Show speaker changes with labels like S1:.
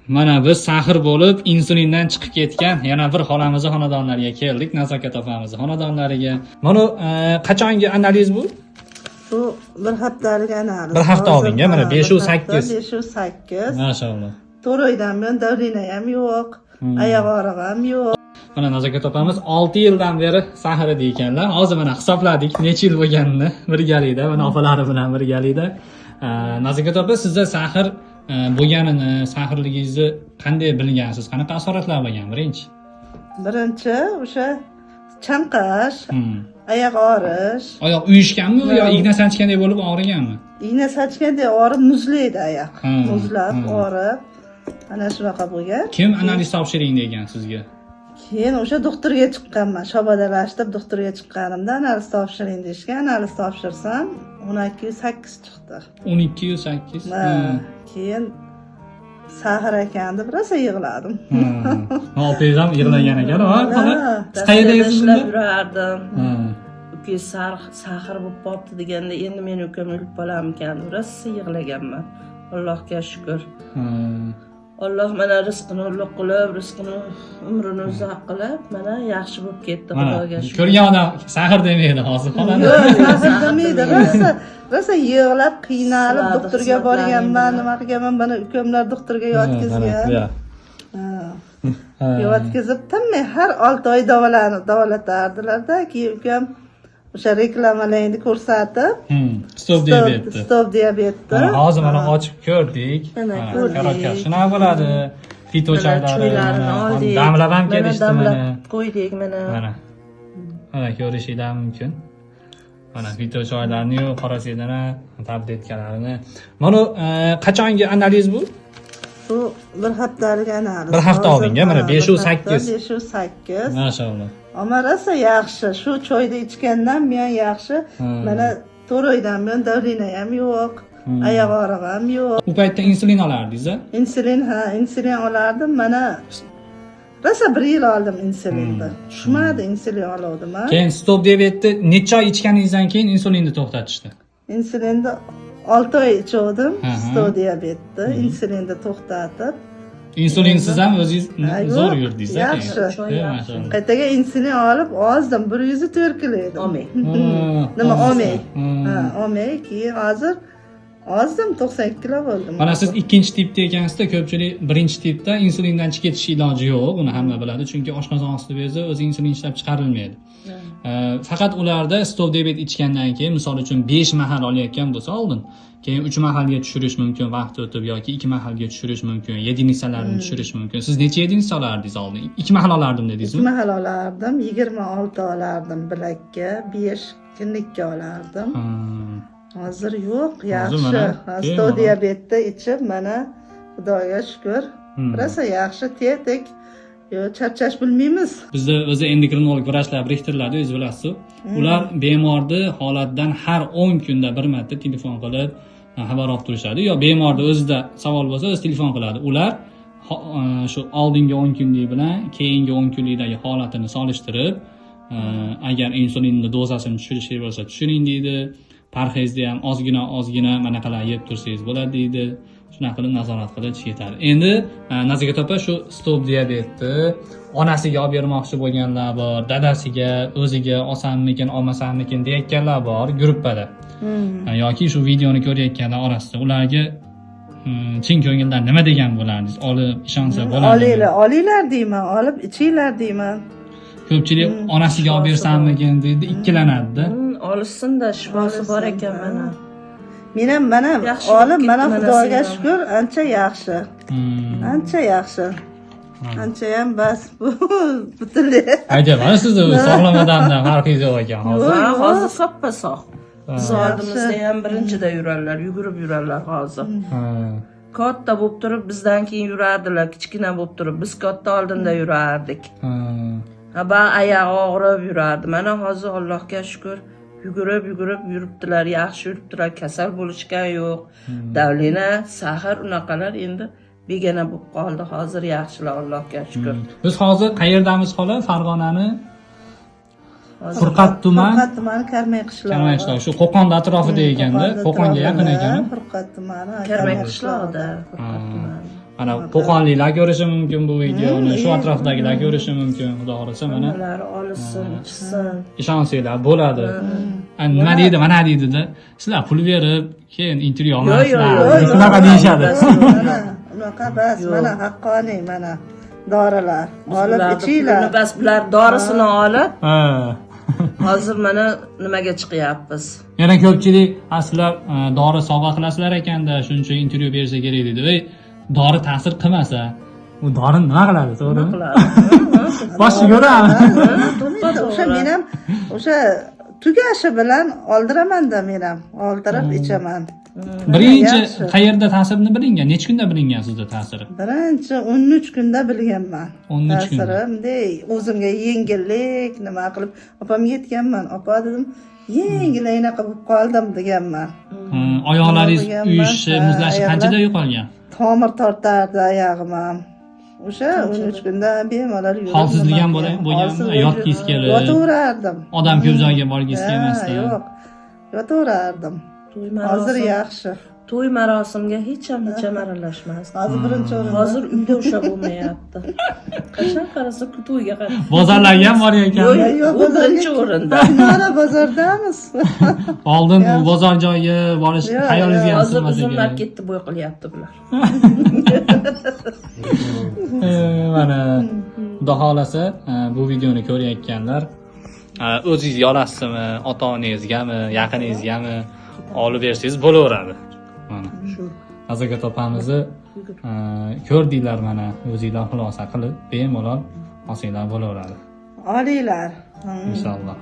S1: Mana biz sahr bo'lib insulindan chiqib ketgan yana bir xonamizni xonadonlariga keldik, Nazokat opamizni xonadonlariga. Mana qachongi analiz bu?
S2: Bu bir haftalik analiz.
S1: Bir hafta oldinga, mana 508.
S2: 508.
S1: Maşallah.
S2: 4 oydan buyon davrina ham yo'q, oyoq og'rig'i ham yo'q.
S1: Mana Nazokat opamiz 6 yildan beri sahr ekanlar. Hozir mana hisobladik necha yil bo'lganini birgalikda, mana opalari bilan birgalikda. Nazokat opa, sizda sahr bo'lganini, sahrligingizni qanday bilgansiz? Qanaqa asoratlar bo'lgan birinchi?
S2: Birinchi o'sha chanqash, oyoq og'rish.
S1: Oyoq uyushganmi yo igna sanchgandek bo'lib og'riganmi?
S2: Igna sanchgandek og'rib, muzlaydi oyoq. Muzlab, og'rib. Ana shunaqa bo'lgan.
S1: Kim analiz topshiring degan sizga?
S2: Keyin o'sha doktorga chiqqanman, shobadalashtirib doktorga chiqqanimda analiz topshiring deyishgan. Analiz topshirsam 1208 chiqdi.
S1: 1208.
S2: Keyin sahr ekan deb rosa yig'ladim.
S1: Opingiz ham yig'lagan ekan, siz qayerdasiz bunda?
S3: Yurardim. Uka sahr bo'lib qolibdi deganda endi men ukam o'lib qolarmikan deb rosa yig'laganman. Allohga shukr. Alloh mana rizqini ulug' qilib, rizqini umrini uzoq qilib, mana yaxshi bo'lib ketdi, Xudoga shukr.
S1: Ko'rgan odam sahr demaydi hozir xonani.
S2: Sahr demaydi, rosa yig'lab, qiynalib doktorga borganman, nima qilganman, mana ukamlar doktorga yotkizgan. Yotkizib, tinmay har 6 oy davolatardilar-da, keyin ukam o'sha reklamalarni ko'rsatib, stop diabetni.
S1: Hozir mana ochib ko'rdik. Karakter shunaqa bo'ladi. Fito choylarini oldik. Damlab ham kelishdi mana.
S3: Qo'ydik mana.
S1: Mana ko'rishinglar mumkin. Mana fito choylarni, qora sedana, tabletkalarni. Mana qachongi analiz bu?
S2: Bu bir haftalik analiz.
S1: Bir hafta oldinga, mana 508.
S2: 508.
S1: Maşallah.
S2: Ama rosa yaxshi. Shu choyni ichgandan buyon yaxshi. Mana 4 oydan buyon davrina ham yo'q, oyoq og'rig'i ham yo'q.
S1: U paytda insulin olardingiz-a?
S2: Insulin olardim. Mana rosa 1 yil oldim insulinni. Tushmadi insulin oldim.
S1: Keyin stop diabetni necha oy ichganingizdan keyin insulinni to'xtatishdi?
S2: Insulinni 6 oy ichdim, stop diabetni, insulinni to'xtatib.
S1: Insulinsiz ham o'zingiz zo'r yurdingiz-a?
S2: Yaxshi. Qaytaga insulin olib ozdim, 104 kilo edim. Nima omey? Omey, keyin hozir ozdim 92 kilo bo'ldim.
S1: Mana siz ikkinchi tipda ekansizda, ko'pchilik birinchi tipda insulindan chiqib ketish iloji yo'q, buni hamma biladi, chunki oshqozon osti bezi o'zi insulin ishlab chiqarilmaydi. Faqat ularda stop diabet ichgandan keyin, misol uchun 5 mahal olayotgan bo'lsa oldin, keyin 3 mahalga tushirish mumkin vaqt o'tib yoki 2 mahalga tushirish mumkin, yedinsalarni tushirish mumkin. Siz necha yedinsa olardingiz oldin? 2 mahal olardim dedingizmi?
S2: 2 mahal olardim, 26 olardim bilakka, 5 kunlikka olardim. Hozir yo'q, yaxshi. Stop diabetni ichib mana Xudoga shukr. Rosa yaxshi, tetik. Charchash bilmaymiz.
S1: Bizda o'zi endokrinolog vrachlar biriktiriladi, o'zingiz bilasiz. Ular bemorni holatidan har 10 kunda bir marta telefon qilib xabar olib turishadi. Yo bemorda o'zida savol bo'lsa, o'zi telefon qiladi. Ular shu oldingi 10 kunlik bilan keyingi 10 kunlikdagi holatini solishtirib, agar insulinni dozasini tushirish bo'lsa, tushiring deydi. Parhezda ham ozgina manaqalar yeb tursangiz bo'ladi deydi. Shunaqa qilib nazorat qilib yetadi. Endi Nazokat opa shu stop diabetni onasiga olib bermoqchi bo'lganlar bor, dadasiga, o'ziga olsammikin, olmasammikin deyotganlar bor gruppada. Yoki shu videoni ko'rayotganlar orasida ularga chin ko'ngildan nima degan bo'lardingiz? Olib ishonsa bo'ladi.
S2: Olinglar deyman, olib ichinglar deyman.
S1: Ko'pchilik onasiga olib bersammikin deydi, ikkilanadi-da.
S3: Olishsin-da, shifosi bor ekan mana.
S2: Men mana olib, mana Xudoga shukr, ancha yaxshi. Ancha yaxshi. Ancha ham bas butunlay.
S1: Ajab, mana sizni sog'lom odamdan farqingiz yo'q ekan hozir.
S3: Hozir soppa-sog'. Biz oldimizda ham birinchida yurarlar, yugurib yurarlar hozir. Katta bo'lib turib bizdan keyin yurardilar, kichkina bo'lib turib biz katta oldinda yurardik. Oyoq og'rib yurardi. Mana hozir Allohga shukr yugurib yuribdilar, yaxshi yuribdilar, kasal bo'lishgan yo'q. Davlina, sahr unaqalar endi begona bo'lib qoldi. Hozir yaxshilar, Allohga shukr.
S1: Biz hozir qayerdamiz xola? Farg'onani Furqat tuman.
S2: Furqat tumani Karmay qishlog'i.
S1: Shu Qo'qon atrofida ekanda, Qo'qonga yaqin ekan.
S2: Furqat tumani
S3: Karmay qishlog'ida, Furqat tumani.
S1: Mana Qo'qonliklar ko'rishi mumkin bu videoni, shu atrofdagilar ko'rishi mumkin. Xudo xolasa mana
S3: Ular olishsin, ichsin.
S1: ishonsanglar bo'ladi. Nima deydi, mana deydida, sizlar pul berib, keyin intervyu olmasizlar. Shunaqa deyishadi.
S2: Unaqa bas, mana haqqoniy, mana dorilar. Olib ichinglar.
S3: Bas bular dorisini olib,
S1: Ha.
S3: hozir mana nimaga chiqyapmiz.
S1: Yana ko'pchilik sizlar dori sovg'a qilasizlar ekanda, shuning uchun intervyu bersa kerak deydi. Voy, dori ta'sir qilmasa, u dori nima qiladi, to'g'rimi? Boshqa ko'ramiz.
S2: O'sha men ham o'sha tugashi bilan oldiraman-da men ham. Oldirib ichaman.
S1: Birinchi qayerda ta'sirini bilingan? Necha kunda bilingan sizda ta'siri?
S2: Birinchi 13 kunda bilganman.
S1: 13 kun.
S2: Ta'siri bunday o'zimga yengillik nima qilib opamga aytganman. Opa dedim, yengil anaqa bo'lib qoldim deganman.
S1: Oyoqlaringiz uyishi, muzlashi qanchada yo'qolgan?
S2: Tomir tortardi oyog'im ham. O'sha 13 kunda bemalol yurdim.
S1: Holsizlik ham bo'lganmi? Yotgingiz kelib,
S2: yotaverardim.
S1: odam ko'p joyga borgingiz kelmasdi.
S2: Yo'q. Yotaverardim. Hozir yaxshi.
S3: To'y marosimga hech ham aralashmasdi.
S2: Hozir birinchi o'rinda.
S3: Hozir uyda o'sha bo'lmayapti. Qachon qarasa to'yga
S1: Bozorlarga ham bor ekan.
S2: Yo'q,
S3: u birinchi o'rinda.
S2: Nora bozordamiz.
S1: Oldin bozor joyi borish xayolingizga ham
S3: Hozir
S1: sig'masa
S3: uzun
S1: kerak.
S3: marketda bo'y qilyapti bular.
S1: Mana Xudo xolasa bu videoni ko'rayotganlar o'zingizga olasizmi, ota-onangizgami, yaqiningizgami olib bersangiz bo'laveradi. Mana shu Nazokat opamizni ko'rdinglar, mana o'zingizlar xulosa qilib bemalol olsanglar bo'laveradi.
S2: Olinglar.
S1: Inshaalloh.